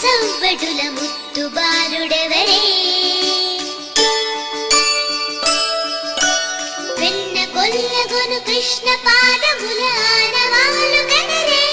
సవ్వడుల ముత్తు బాలుడెవరే వెన్న కొల్లగొను కృష్ణ పాదముల ఆనవాలు కనరే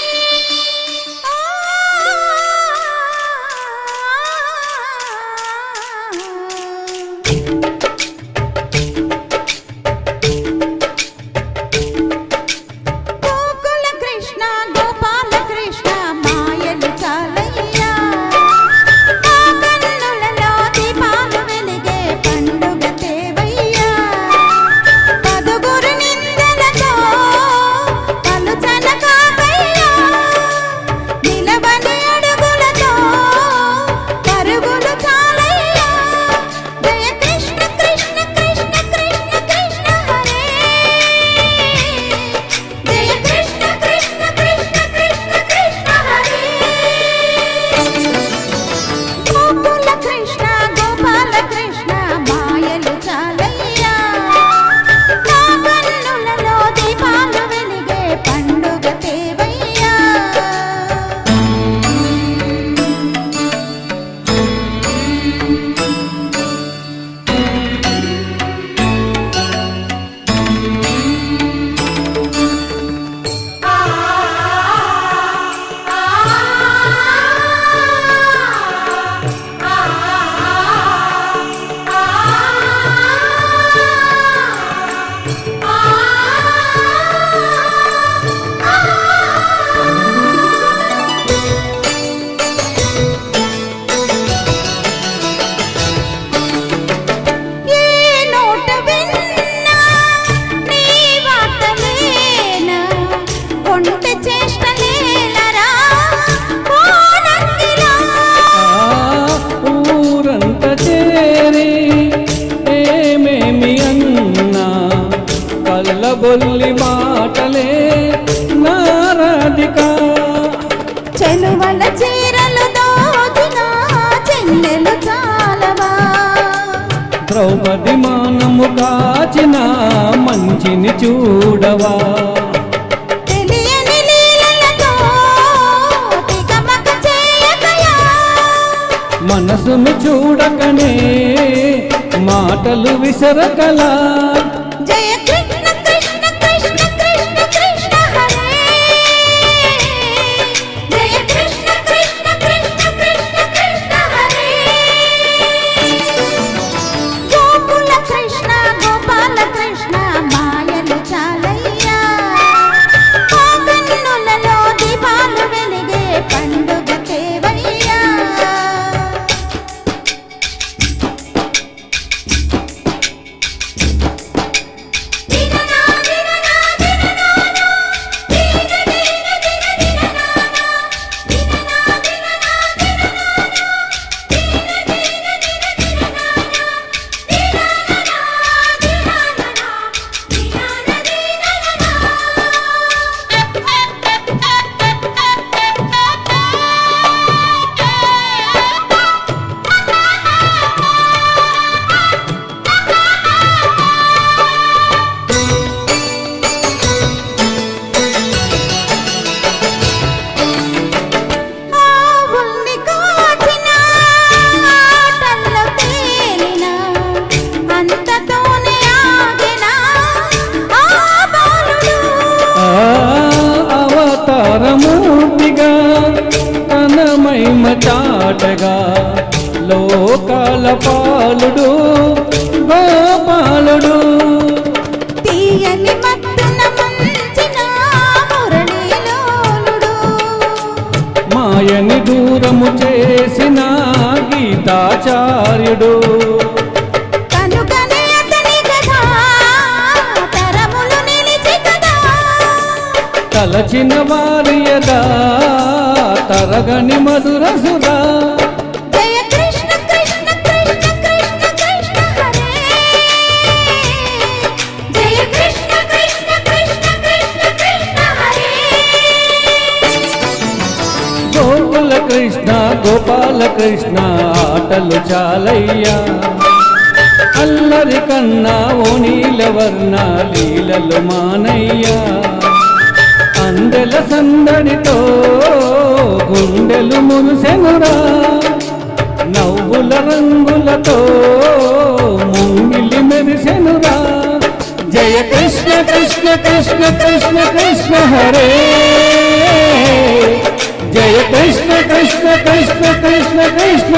బొల్లి మాటలే నారాధిక చెలువల చీరలు దోచిన చెల్లెలు చాలవా ద్రౌపది మానము కాచిన మంచిని చూడవా తెలియని లీలలతో తికమక చేయకయా మనసును చూడకనే మాటలు విసరకలా జయ కృష్ణ కృష్ణ కృష్ణ కృష్ణ కృష్ణ హరే జయ కృష్ణ కృష్ణ కృష్ణ కృష్ణ కృష్ణ హరే గోకుల కృష్ణ గోపాల కృష్ణ మాయలు చాలయ్యా ఆ కన్నులలో దీపాలు వెలిగే పండుగ కేవయ్యా అవతారమూర్తిగా తన మహిమ చాటగా లోకాల పాలుడు గోపాలుడు తీయని మత్తున మంచిన మురళీలోలుడు మాయని దూరము చేసిన గీతాచార్యుడు కనుకనే అతని కథ తరములు నిలిచి కదా తలచిన వారియదా తరగని మధుర సుధా జయ కృష్ణ కృష్ణ కృష్ణ కృష్ణ కృష్ణ హరే జయ కృష్ణ కృష్ణ కృష్ణ కృష్ణ కృష్ణ హరే గోకుల కృష్ణ గోపాల కృష్ణ ఆటలు చాలయ్యా అల్లరి కన్నా ఓ నీలవర్ణ లీలలు మానయ్యా అందెల సందడితో గుండెలు మురిసెనురా నవ్వుల రంగులతో ముంగిలి మెరిసెనురా జయ కృష్ణ కృష్ణ కృష్ణ కృష్ణ కృష్ణ హరే జయ కృష్ణ కృష్ణ కృష్ణ కృష్ణ కృష్ణ